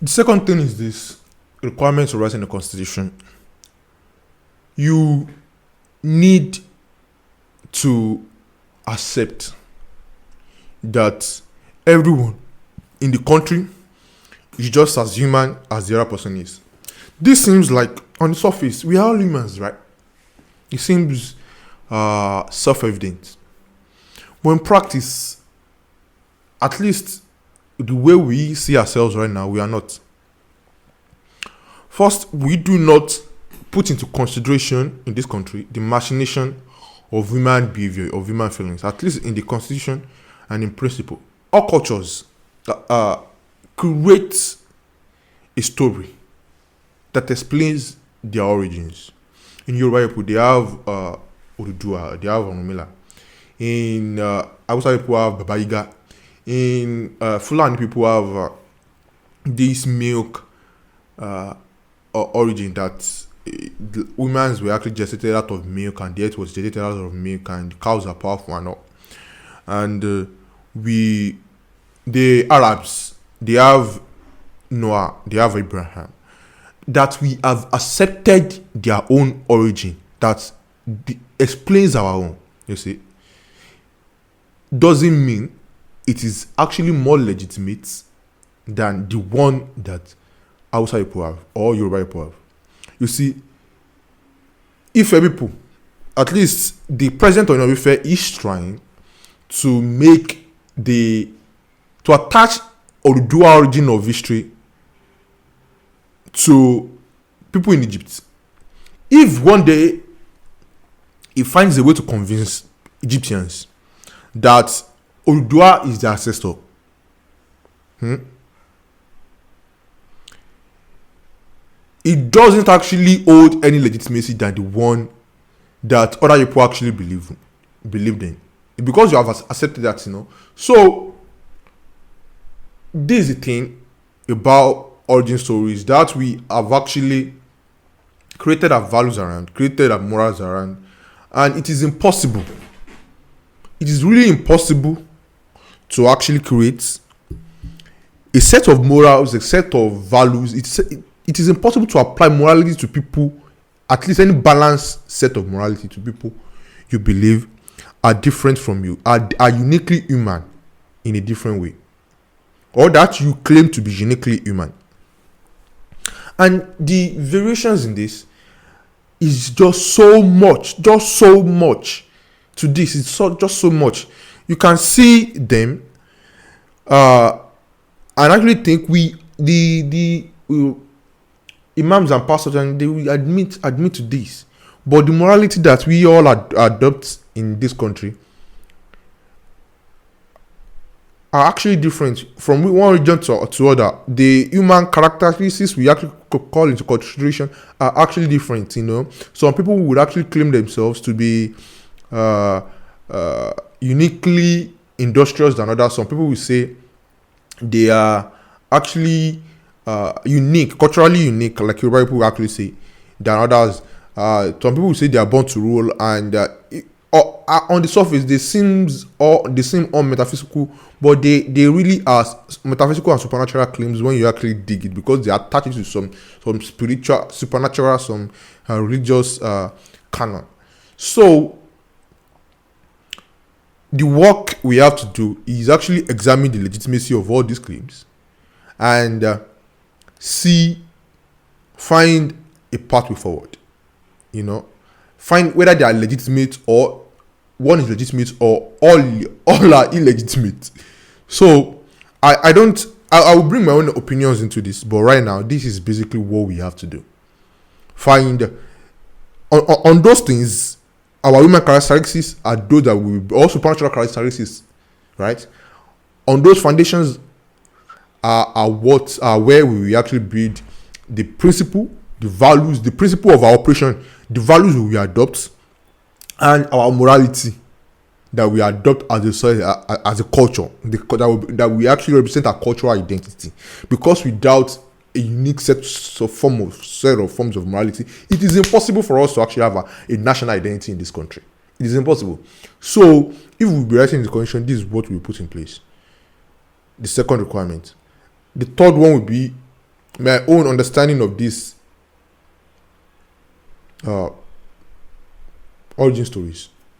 The second thing is this requirement to write in the constitution. You need to accept that everyone in the country is just as human as the other person is. This seems like on the surface we are all humans, right? It seems self-evident, but in practice, at least the way we see ourselves right now, we are not. First, we do not put into consideration in this country the machination of human behavior, of human feelings, at least in the constitution and in principle. All cultures create a story that explains their origins. In Yoruba people, they have Oduduwa, they have Orunmila. In Hausa people have Baba In Fulani people have this milk origin that the women were actually gestated out of milk and the earth was gestated out of milk and the cows are powerful and all. And the Arabs, they have Noah, they have Abraham. That we have accepted their own origin that explains our own, you see, doesn't mean it is actually more legitimate than the one that Hausa people have or Yoruba people have. You see, Ife people, at least the president of Ife is trying to attach Oduduwa origin of history to people in Egypt. If one day he finds a way to convince Egyptians that Oduduwa is their ancestor, it doesn't actually hold any legitimacy than the one that other people actually believed in. Because you have accepted that, So, this is the thing about origin stories that we have actually created our values around, created our morals around, and it is impossible. It is really impossible to actually create a set of morals, a set of values. It is impossible to apply morality to people, at least any balanced set of morality to people you believe are different from you, are uniquely human in a different way, or that you claim to be uniquely human. And the variations in this is just so much to this. It's just so much. You can see them and actually think the imams and pastors, and they will admit to this. But the morality that we all adopt in this country are actually different from one region to other. The human characteristics we actually call into consideration are actually different. Some people would actually claim themselves to be uniquely industrious than others. Some people will say they are actually unique, culturally unique, like Yoruba people actually say, than others. Some people will say they are born to rule, and on the surface they seem all metaphysical, but they really are metaphysical and supernatural claims when you actually dig it, because they attach it to some spiritual, supernatural, some religious canon. So the work we have to do is actually examine the legitimacy of all these claims and find a pathway forward. Find whether they are legitimate, or one is legitimate, or all are illegitimate. So I will bring my own opinions into this, but right now this is basically what we have to do. Find on those things. Our human characteristics are those that will be all supernatural characteristics, right? On those foundations are where we will actually build the principle, the values, the principle of our operation, the values we will adopt, and our morality that we adopt as a culture, that we actually represent our cultural identity. Because without a unique set of forms of morality, it is impossible for us to actually have a national identity in this country. It is impossible. So, if we be writing the constitution, this is what we put in place. The second requirement. The third one would be my own understanding of this origin stories.